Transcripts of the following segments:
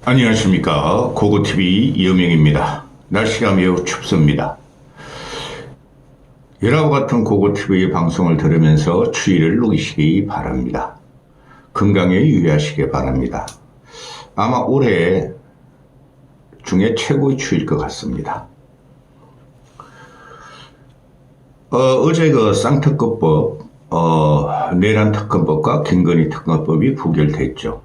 안녕하십니까. 고고TV 이영명입니다. 날씨가 매우 춥습니다. 여러분 같은 고고TV 방송을 들으면서 추위를 녹이시기 바랍니다. 건강에 유의하시기 바랍니다. 아마 올해 중에 최고의 추위일 것 같습니다. 어제 그 쌍특검법, 내란특검법과 김건희 특검법이 부결됐죠.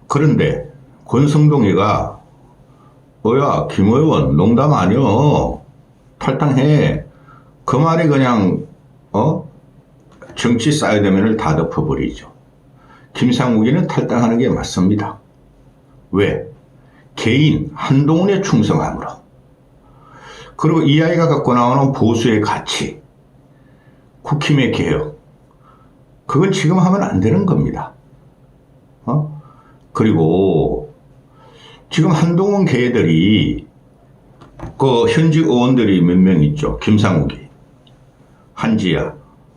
그런데 권성동이가 야 김 의원 농담 아니여 탈당해 그 말이 그냥 정치 사이드맨을 다 덮어버리죠. 김상욱이는 탈당하는 게 맞습니다. 왜? 개인 한동훈에 충성함으로. 그리고 이 아이가 갖고 나오는 보수의 가치, 국힘의 개혁, 그건 지금 하면 안 되는 겁니다. 그리고 지금 한동훈 개들이 그 현직 의원들이 몇 명 있죠. 김상욱이, 한지아,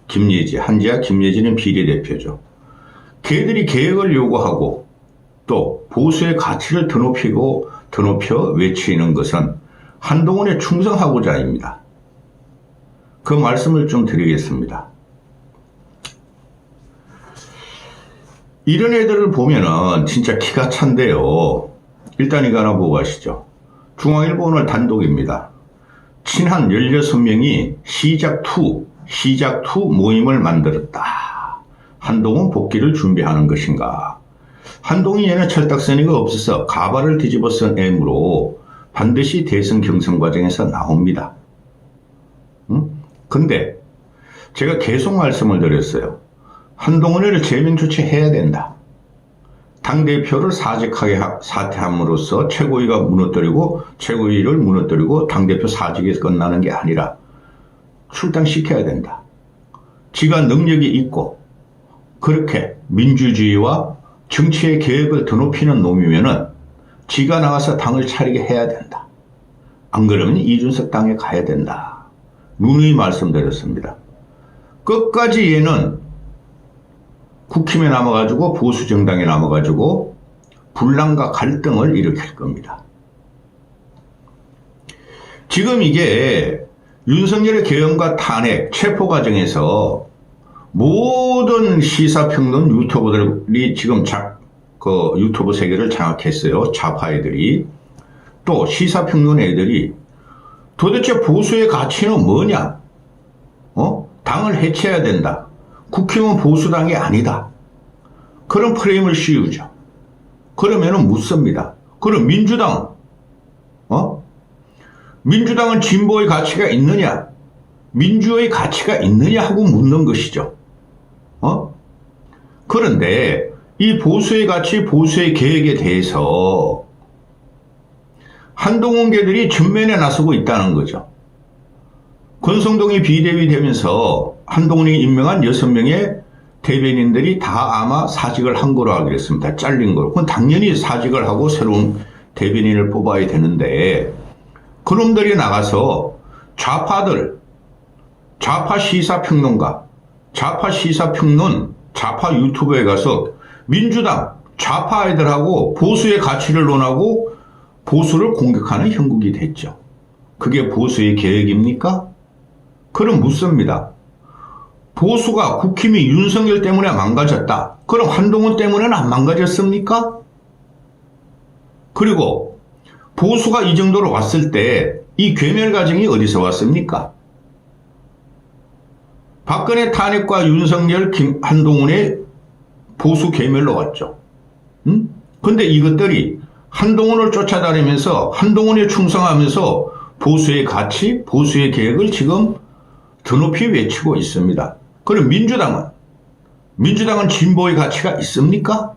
김예지, 한지아, 김예지는 비례대표죠. 개들이 개혁을 요구하고 또 보수의 가치를 드높여 외치는 것은 한동훈에 충성하고자입니다. 그 말씀을 좀 드리겠습니다. 이런 애들을 보면은 진짜 기가 찬데요. 일단 이거 하나 보고 가시죠. 중앙일보 오늘 단독입니다. 친한 16명이 시작2 모임을 만들었다. 한동훈 복귀를 준비하는 것인가. 한동훈에는 철딱서니가 없어서 가발을 뒤집어 쓴 애무로 반드시 대선 경선 과정에서 나옵니다. 근데 제가 계속 말씀을 드렸어요. 한동훈을 제명 조치해야 된다. 당대표를 사직하게 사퇴함으로써 최고위를 무너뜨리고 당대표 사직에서 끝나는 게 아니라 출당시켜야 된다. 지가 능력이 있고 그렇게 민주주의와 정치의 개혁을 드높이는 놈이면은 지가 나가서 당을 차리게 해야 된다. 안 그러면 이준석 당에 가야 된다. 누누이 말씀드렸습니다. 끝까지 얘는 국힘에 남아가지고 보수정당에 남아가지고 분란과 갈등을 일으킬 겁니다. 지금 이게 윤석열의 개헌과 탄핵 체포 과정에서 모든 시사평론 유튜버들이 지금 유튜브 세계를 장악했어요. 좌파 애들이. 또 시사평론 애들이 도대체 보수의 가치는 뭐냐? 당을 해체해야 된다. 국힘은 보수당이 아니다. 그런 프레임을 씌우죠. 그러면은 묻습니다. 그럼 민주당, 민주당은 진보의 가치가 있느냐? 민주의 가치가 있느냐 하고 묻는 것이죠. 그런데 이 보수의 가치, 보수의 계획에 대해서 한동훈계들이 전면에 나서고 있다는 거죠. 권성동이 비대위 되면서 한동훈이 임명한 6명의 대변인들이 다 아마 사직을 한 거로 알고 있습니다. 잘린 거로. 그건 당연히 사직을 하고 새로운 대변인을 뽑아야 되는데 그놈들이 나가서 좌파들, 좌파 시사평론가, 좌파 시사평론, 좌파 유튜브에 가서 민주당, 좌파 애들하고 보수의 가치를 논하고 보수를 공격하는 형국이 됐죠. 그게 보수의 계획입니까? 그럼 묻습니다. 보수가 국힘이 윤석열 때문에 망가졌다. 그럼 한동훈 때문에는 안 망가졌습니까? 그리고 보수가 이 정도로 왔을 때 이 괴멸 과정이 어디서 왔습니까? 박근혜 탄핵과 윤석열, 한동훈의 보수 괴멸로 왔죠. 근데 이것들이 한동훈을 쫓아다니면서 한동훈에 충성하면서 보수의 가치, 보수의 계획을 지금 드높이 외치고 있습니다. 그럼 민주당은 진보의 가치가 있습니까?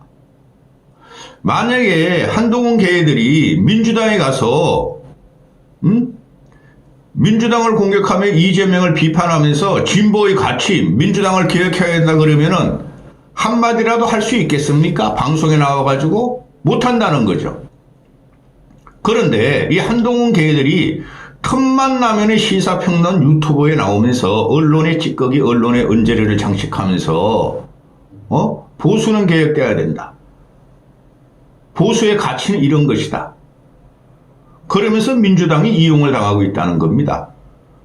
만약에 한동훈 개들이 민주당에 가서 민주당을 공격하며 이재명을 비판하면서 진보의 가치, 민주당을 개혁해야 된다 그러면은 한마디라도 할 수 있겠습니까? 방송에 나와가지고 못한다는 거죠. 그런데 이 한동훈 개들이 틈만 나면 시사평론 유튜브에 나오면서 언론의 찌꺼기, 언론의 언제리를 장식하면서 보수는 개혁돼야 된다. 보수의 가치는 이런 것이다. 그러면서 민주당이 이용을 당하고 있다는 겁니다.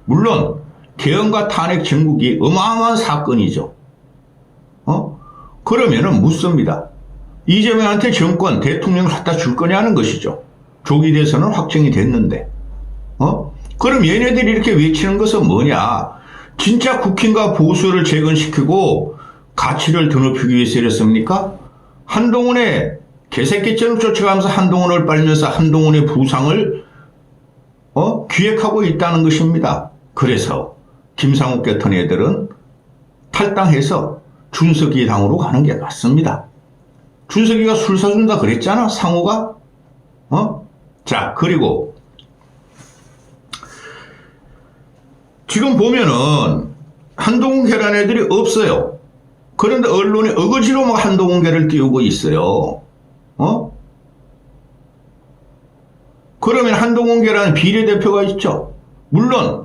물론 개헌과 탄핵 정국이 어마어마한 사건이죠. 그러면은 묻습니다. 이재명한테 정권, 대통령을 갖다 줄 거냐는 것이죠. 조기 대선은 확정이 됐는데. 그럼 얘네들이 이렇게 외치는 것은 뭐냐? 진짜 국힘과 보수를 재건시키고 가치를 드높이기 위해서 이랬습니까? 한동훈의 개새끼처럼 쫓아가면서 한동훈을 빨면서 한동훈의 부상을 기획하고 있다는 것입니다. 그래서 김상욱 같은 애들은 탈당해서 준석이 당으로 가는 게 맞습니다. 준석이가 술 사준다 그랬잖아, 상호가. 자, 그리고 지금 보면은 한동훈 계란 애들이 없어요. 그런데 언론이 어거지로 막 한동훈 계를 띄우고 있어요. 그러면 한동훈 계란 비례대표가 있죠. 물론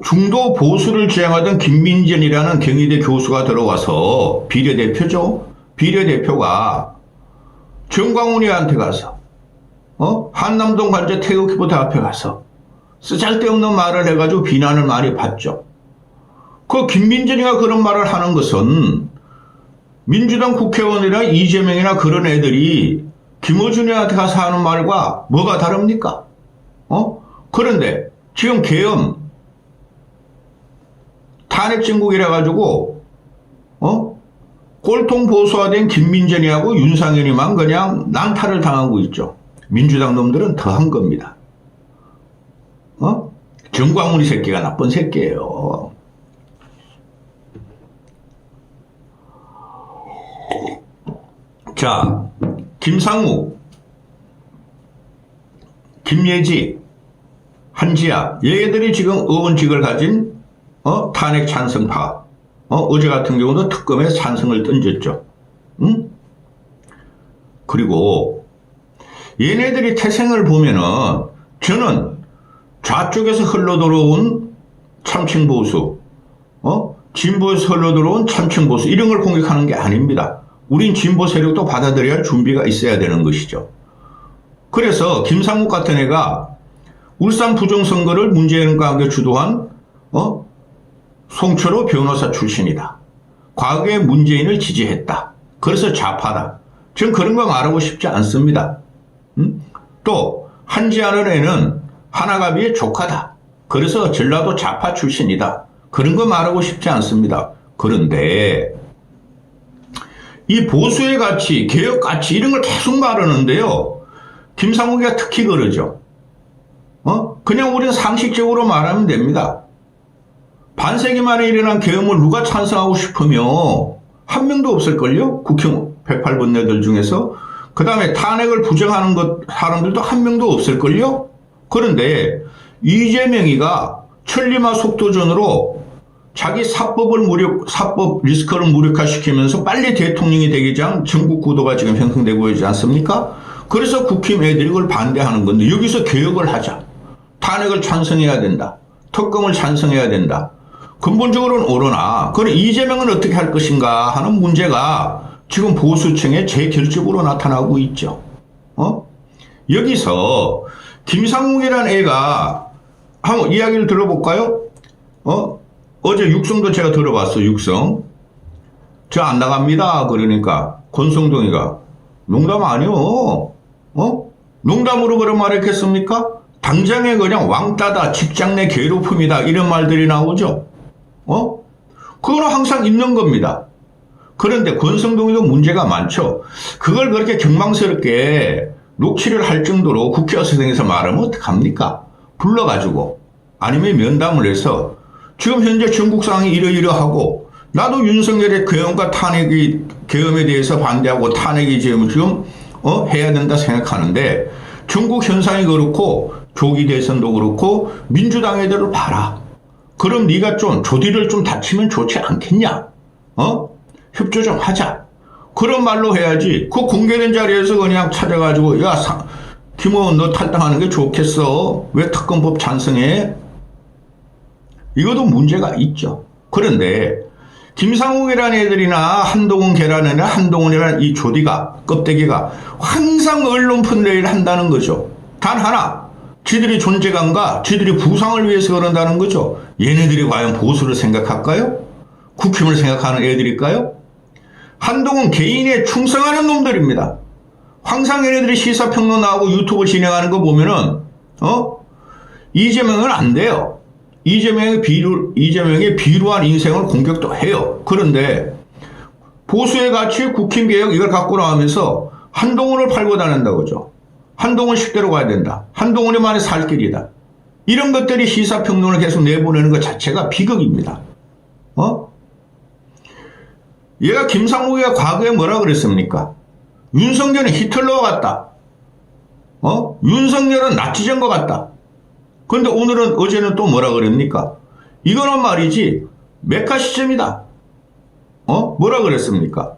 중도 보수를 주장하던 김민전이라는 경희대 교수가 들어와서 비례대표죠. 비례대표가 정광훈이한테 가서 한남동 관저 태극기부터 앞에 가서 쓰잘데없는 말을 해가지고 비난을 많이 받죠. 그 김민전이가 그런 말을 하는 것은 민주당 국회의원이나 이재명이나 그런 애들이 김어준이한테 가서 하는 말과 뭐가 다릅니까? 그런데 지금 계엄 탄핵 정국이라 가지고 꼴통 보수화된 김민전이하고 윤상현이만 그냥 난타를 당하고 있죠. 민주당 놈들은 더한 겁니다. 정광훈이 새끼가 나쁜 새끼예요. 자, 김상욱, 김예지, 한지아, 얘들이 지금 의원직을 가진 탄핵 찬성파. 어제 같은 경우도 특검에 찬성을 던졌죠. 응? 그리고 얘네들이 태생을 보면은 저는 좌쪽에서 흘러들어온 참칭보수, 진보에서 흘러들어온 참칭보수 이런 걸 공격하는 게 아닙니다. 우린 진보 세력도 받아들여야 할 준비가 있어야 되는 것이죠. 그래서 김상욱 같은 애가 울산 부정선거를 문재인과 함께 주도한 송철호 변호사 출신이다. 과거에 문재인을 지지했다. 그래서 좌파다. 전 그런 거 말하고 싶지 않습니다. 또 한지아는 애는 하나가비의 조카다. 그래서 전라도 좌파 출신이다. 그런 거 말하고 싶지 않습니다. 그런데 이 보수의 가치, 개혁 가치 이런 걸 계속 말하는데요. 김상욱이가 특히 그러죠. 그냥 우리는 상식적으로 말하면 됩니다. 반세기 만에 일어난 계엄을 누가 찬성하고 싶으며 한 명도 없을걸요? 국힘 108번뇌들 중에서. 그 다음에 탄핵을 부정하는 사람들도 한 명도 없을걸요? 그런데 이재명이가 천리마 속도전으로 자기 사법 리스크를 무력화시키면서 빨리 대통령이 되기 위한 전국 구도가 지금 형성되고 있지 않습니까? 그래서 국힘 애들이 그걸 반대하는 건데 여기서 개혁을 하자. 탄핵을 찬성해야 된다. 특검을 찬성해야 된다. 근본적으로는 옳으나 그럼 이재명은 어떻게 할 것인가 하는 문제가 지금 보수층의 재결집으로 나타나고 있죠. 여기서 김상욱이라는 애가 한번 이야기를 들어볼까요? 어제 육성도 제가 들어봤어. 육성. 저 안 나갑니다. 그러니까 권성동이가 농담 아니요. 농담으로 그런 말 했겠습니까? 당장에 그냥 왕따다, 직장 내 괴롭힘이다 이런 말들이 나오죠. 그거는 항상 있는 겁니다. 그런데 권성동이도 문제가 많죠. 그걸 그렇게 경망스럽게 녹취를 할 정도로 국회의사당에서 말하면 어떡합니까? 불러가지고 아니면 면담을 해서 지금 현재 전국 상황이 이러이러하고 나도 윤석열의 계엄과 계엄에 대해서 반대하고 탄핵이 지금 해야 된다 생각하는데 전국 현상이 그렇고 조기 대선도 그렇고 민주당 애들을 봐라. 그럼 네가 좀 조디를 좀 다치면 좋지 않겠냐? 협조 좀 하자. 그런 말로 해야지. 그 공개된 자리에서 그냥 찾아가지고 야 김어원 너 탈당하는 게 좋겠어. 왜 특검법 찬성해? 이것도 문제가 있죠. 그런데 김상욱이라는 애들이나 한동훈 계란이나 한동훈이라는 이 조디가, 껍데기가 항상 언론 플레이를 한다는 거죠. 단 하나, 지들이 존재감과 지들이 부상을 위해서 그런다는 거죠. 얘네들이 과연 보수를 생각할까요? 국힘을 생각하는 애들일까요? 한동훈 개인에 충성하는 놈들입니다. 항상 얘네들이 시사평론 나오고 유튜브 진행하는 거 보면은 이재명은 안 돼요. 이재명의 비루한 인생을 공격도 해요. 그런데 보수의 가치, 국힘개혁 이걸 갖고 나오면서 한동훈을 팔고 다닌다고죠. 한동훈 식대로 가야 된다. 한동훈이만의 살 길이다. 이런 것들이 시사평론을 계속 내보내는 것 자체가 비극입니다. 얘가 김상욱이가 과거에 뭐라 그랬습니까? 윤석열은 히틀러와 같다. 윤석열은 나치전과 같다. 그런데 오늘은, 어제는 또 뭐라 그랬습니까? 이거는 말이지 메카시즘이다. 뭐라 그랬습니까?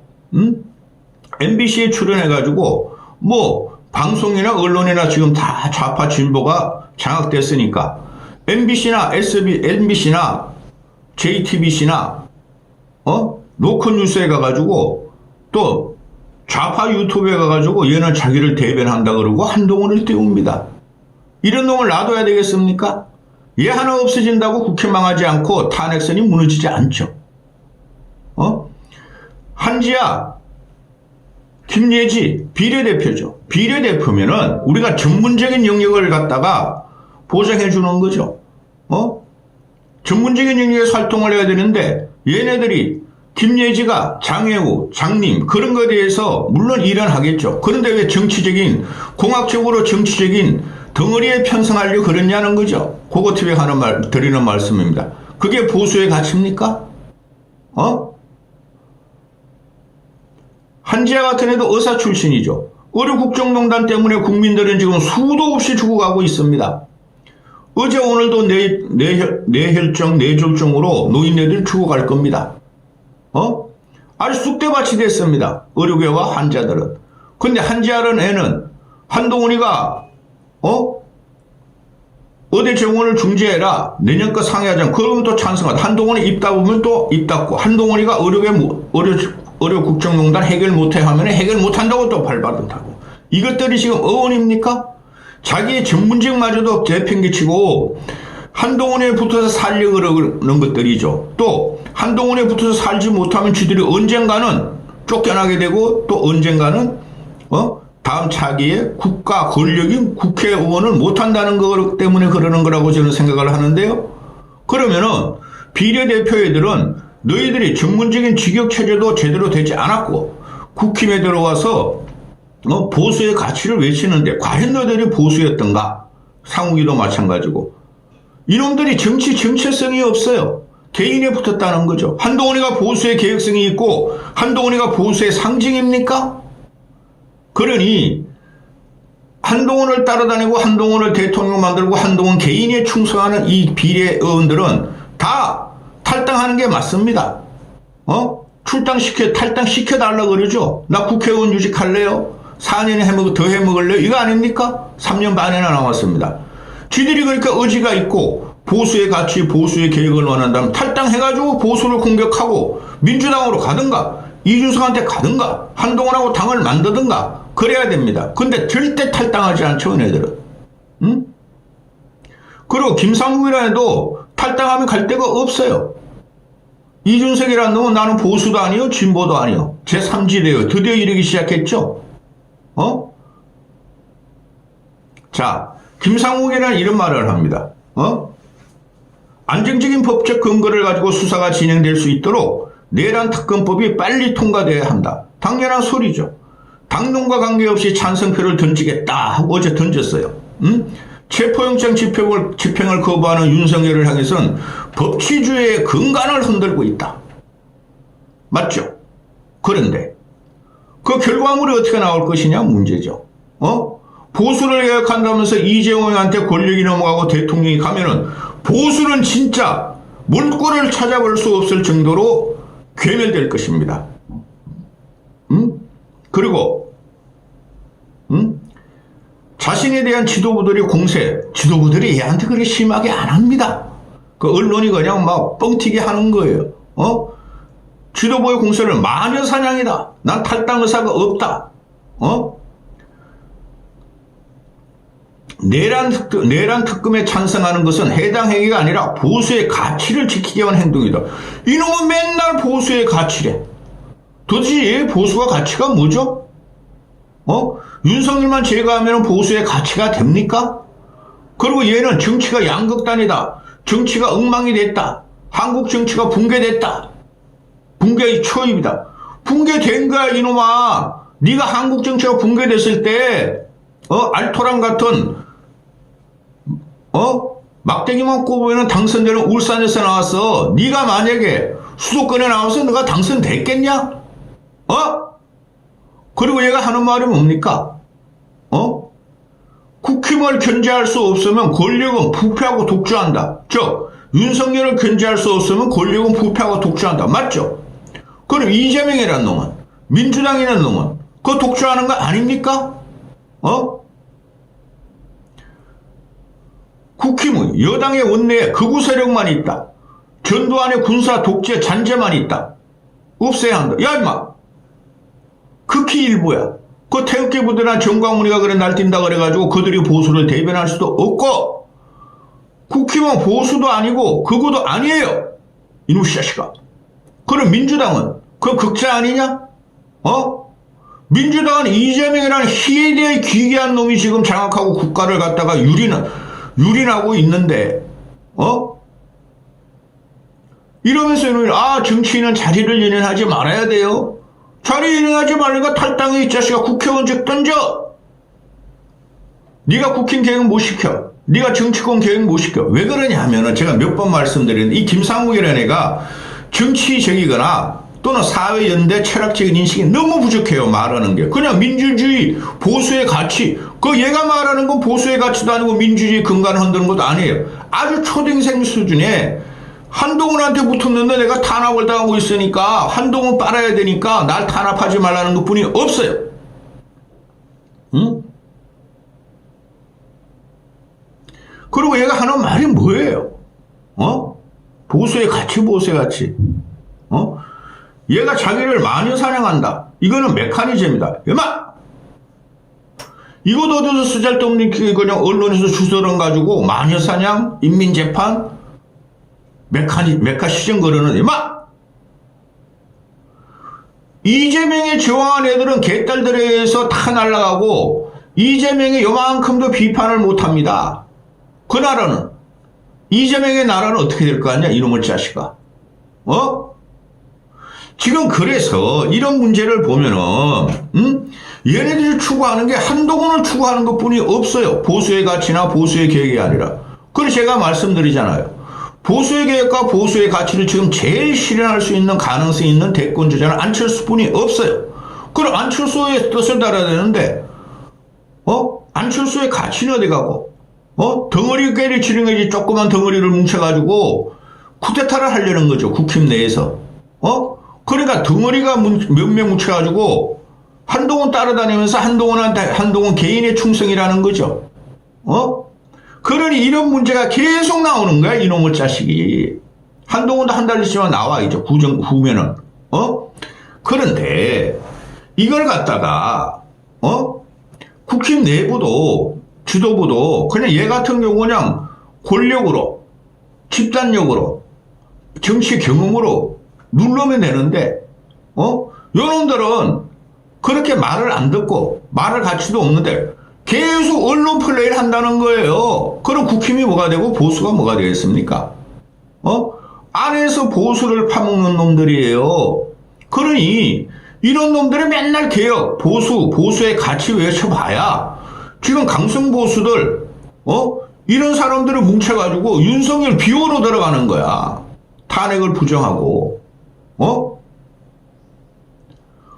MBC에 출연해가지고 뭐 방송이나 언론이나 지금 다 좌파 진보가 장악됐으니까 MBC나 MBC나 JTBC나 노컷뉴스에 가가지고 또 좌파 유튜브에 가가지고 얘는 자기를 대변한다 그러고 한동훈을 띄웁니다. 이런 놈을 놔둬야 되겠습니까? 얘 하나 없어진다고 국회 망하지 않고 탄핵선이 무너지지 않죠. 한지아, 김예지 비례대표죠. 비례대표면은 우리가 전문적인 영역을 갖다가 보장해 주는 거죠. 전문적인 영역에서 활동을 해야 되는데 얘네들이 김예지가 장애우, 장님 그런 거에 대해서 물론 일은 하겠죠. 그런데 왜 정치적인, 공학적으로 정치적인 덩어리에 편성하려고 그러냐는 거죠. 그거 TV에 드리는 말씀입니다. 그게 보수의 가치입니까? 한지아 같은 애도 의사 출신이죠. 의료국정농단 때문에 국민들은 지금 수도 없이 죽어가고 있습니다. 어제 오늘도 뇌혈증, 뇌졸중으로 노인네들 죽어갈 겁니다. 아주 쑥대밭이 됐습니다. 의료계와 환자들은. 근데 한지아라는 애는 한동훈이가 어디 정원을 중재해라. 내년 거 상의하자. 그러면 또 찬성하다. 한동훈이 입 닫으면 또 입 닫고. 한동훈이가 의료국정농단 해결 못해 하면 해결 못한다고 또 발바닥하고. 이것들이 지금 어원입니까? 자기의 전문직마저도 내팽개치고 한동훈에 붙어서 살려고 그러는 것들이죠. 또 한동훈에 붙어서 살지 못하면 쥐들이 언젠가는 쫓겨나게 되고 또 언젠가는 다음 차기에 국가 권력인 국회의원을 못한다는 것 때문에 그러는 거라고 저는 생각을 하는데요. 그러면은 비례대표 애들은 너희들이 전문적인 직역체제도 제대로 되지 않았고 국힘에 들어와서 보수의 가치를 외치는데 과연 너희들이 보수였던가? 상욱이도 마찬가지고. 이놈들이 정체성이 없어요. 개인에 붙었다는 거죠. 한동훈이가 보수의 개혁성이 있고 한동훈이가 보수의 상징입니까? 그러니 한동훈을 따라다니고 한동훈을 대통령 만들고 한동훈 개인에 충성하는 이 비례의원들은 다 탈당하는 게 맞습니다. 탈당시켜달라고 그러죠. 나 국회의원 유직할래요? 4년 더 해먹을래요? 이거 아닙니까? 3년 반이나 남았습니다. 쥐들이 그러니까 의지가 있고 보수의 가치, 보수의 계획을 원한다면 탈당해가지고 보수를 공격하고 민주당으로 가든가 이준석한테 가든가 한동훈하고 당을 만들든가 그래야 됩니다. 근데 절대 탈당하지 않죠, 얘네들은. 그리고 김상욱이라 해도 탈당하면 갈 데가 없어요. 이준석이라는 놈은 나는 보수도 아니요 진보도 아니요 제3지대요. 드디어 이러기 시작했죠. 자, 김상욱이라는 이런 말을 합니다. 안정적인 법적 근거를 가지고 수사가 진행될 수 있도록 내란 특검법이 빨리 통과돼야 한다. 당연한 소리죠. 당론과 관계없이 찬성표를 던지겠다 하고 어제 던졌어요. 체포영장 집행을 거부하는 윤석열을 향해서는 법치주의의 근간을 흔들고 있다. 맞죠? 그런데 그 결과물이 어떻게 나올 것이냐 문제죠. 보수를 개혁한다면서 이재용한테 권력이 넘어가고 대통령이 가면은 보수는 진짜 물꼬를 찾아볼 수 없을 정도로 괴멸될 것입니다. 그리고 자신에 대한 지도부들이 얘한테 그렇게 심하게 안 합니다. 그 언론이 그냥 막 뻥튀기 하는 거예요. 지도부의 공세를 마녀 사냥이다. 난 탈당 의사가 없다. 내란 특검에 찬성하는 것은 해당 행위가 아니라 보수의 가치를 지키기 위한 행동이다. 이놈은 맨날 보수의 가치래. 도대체 보수가 가치가 뭐죠? 윤석열만 제거하면 보수의 가치가 됩니까? 그리고 얘는 정치가 양극단이다. 정치가 엉망이 됐다. 한국 정치가 붕괴됐다. 붕괴의 초입이다. 붕괴된 거야 이놈아. 네가 한국 정치가 붕괴됐을 때 알토란 같은 막대기만 꼽으면 당선되는 울산에서 나왔어. 네가 만약에 수도권에 나와서 네가 당선됐겠냐? 그리고 얘가 하는 말이 뭡니까? 국힘을 견제할 수 없으면 권력은 부패하고 독주한다. 즉 윤석열을 견제할 수 없으면 권력은 부패하고 독주한다. 맞죠? 그럼 이재명이라는 놈은, 민주당이라는 놈은 그거 독주하는 거 아닙니까? 국힘은 여당의 원내에 극우 세력만 있다. 전두환의 군사 독재 잔재만 있다. 없애야 한다. 야 임마, 극히 일부야. 그 태극기 부대나 정광훈이가 그래 날뛴다 그래가지고 그들이 보수를 대변할 수도 없고, 국힘은 보수도 아니고 극우도 아니에요. 이놈 자식아. 그럼 민주당은 그 극자 아니냐? 민주당은 이재명이라는 희에 대해 기괴한 놈이 지금 장악하고 국가를 갖다가 유린하고 있는데, 이러면서 이놈이 정치인은 자리를 연연하지 말아야 돼요. 자리 연연하지 말니까 탈당해 이 자식아. 국회의원직 던져. 네가 국힘 계획 못 시켜. 네가 정치권 계획 못 시켜. 왜 그러냐 하면은 제가 몇 번 말씀드리는데 이 김상욱이라는 애가 정치적이거나 또는 사회연대 철학적인 인식이 너무 부족해요. 말하는 게 그냥 민주주의 보수의 가치, 얘가 말하는 건 보수의 가치도 아니고 민주주의 근간을 흔드는 것도 아니에요. 아주 초등생 수준에 한동훈한테 붙었는데 내가 탄압을 당하고 있으니까 한동훈 빨아야 되니까 날 탄압하지 말라는 것뿐이 없어요. 응? 그리고 얘가 하는 말이 뭐예요? 보수의 가치, 보수의 가치. 얘가 자기를 마녀 사냥한다. 이거는 메커니즘이다. 엄마! 이것도 어디서 쓰잘데없는 그냥 언론에서 주소를 가지고 마녀 사냥, 인민재판, 메카 시정 거르는 엄마! 이재명의 저항한 애들은 개딸들에 의해서 다 날아가고 이재명의 요만큼도 비판을 못합니다. 그 나라는, 이재명의 나라는 어떻게 될 거 아니야? 이놈의 자식아. 지금 그래서 이런 문제를 보면은 얘네들이 추구하는 게 한동훈을 추구하는 것뿐이 없어요. 보수의 가치나 보수의 계획이 아니라. 그래서 제가 말씀드리잖아요. 보수의 계획과 보수의 가치를 지금 제일 실현할 수 있는 가능성이 있는 대권 주자는 안철수뿐이 없어요. 그럼 안철수의 뜻을 따라야 되는데 안철수의 가치는 어디 가고 덩어리 꾀를 치는 거지. 조그만 덩어리를 뭉쳐가지고 쿠데타를 하려는 거죠. 국힘 내에서. 그러니까 덩어리가 몇 명 뭉쳐가지고 한동훈 따라다니면서 한동훈 개인의 충성이라는 거죠. 그러니 이런 문제가 계속 나오는 거야. 이놈의 자식이. 한동훈도 한 달 있으면 나와 이제 후면은. 그런데 이걸 갖다가 국힘 내부도 지도부도 그냥 얘 같은 경우 그냥 권력으로, 집단력으로, 정치 경험으로 누르면 되는데, 요놈들은 그렇게 말을 안 듣고 말할 가치도 없는데 계속 언론 플레이를 한다는 거예요. 그럼 국힘이 뭐가 되고 보수가 뭐가 되겠습니까? 안에서 보수를 파먹는 놈들이에요. 그러니 이런 놈들이 맨날 개혁, 보수의 가치 외쳐봐야 지금 강성보수들, 이런 사람들을 뭉쳐가지고 윤석열 비호로 들어가는 거야. 탄핵을 부정하고,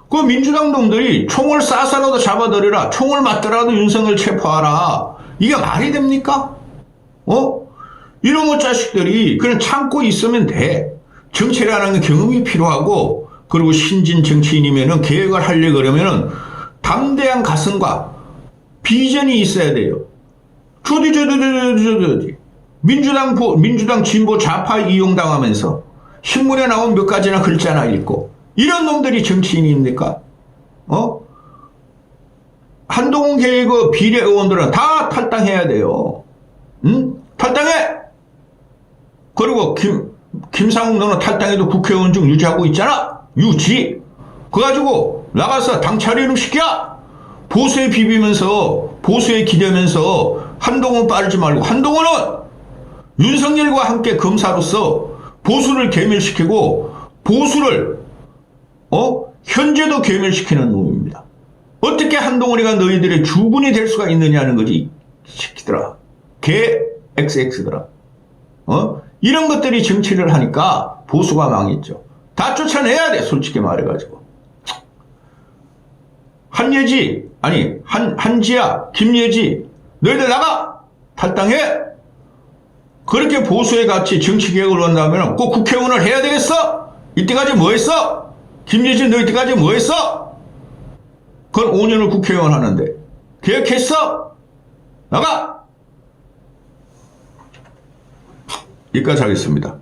그 민주당 놈들이 총을 쏴서라도 잡아들여라. 총을 맞더라도 윤석열 체포하라. 이게 말이 됩니까? 이런 자식들이 그냥 참고 있으면 돼. 정치라는 경험이 필요하고, 그리고 신진 정치인이면은 계획을 하려고 그러면은 담대한 가슴과 비전이 있어야 돼요. 민주당 진보 좌파 이용당하면서 신문에 나온 몇 가지나 글자나 읽고 이런 놈들이 정치인입니까? 한동훈 계획의 비례 의원들은 다 탈당해야 돼요. 응? 탈당해! 그리고 김상욱 너는 탈당해도 국회의원 중 유지하고 있잖아. 유지. 그거 가지고 나가서 당 차리는 시키야. 보수에 비비면서 보수에 기대면서 한동훈 빠르지 말고, 한동훈은 윤석열과 함께 검사로서 보수를 괴멸시키고 보수를 현재도 괴멸시키는 놈입니다. 어떻게 한동훈이가 너희들의 주군이 될 수가 있느냐는 거지. 시키더라. 개 XX더라. 이런 것들이 정치를 하니까 보수가 망했죠. 다 쫓아내야 돼, 솔직히 말해가지고. 한지야, 김예지, 너희들 나가! 탈당해! 그렇게 보수의 가치, 정치개혁을 원한다면 꼭 국회의원을 해야 되겠어? 이때까지 뭐 했어? 김예지, 너 이때까지 뭐 했어? 그건 5년을 국회의원 하는데. 계획했어? 나가! 여기까지 하겠습니다.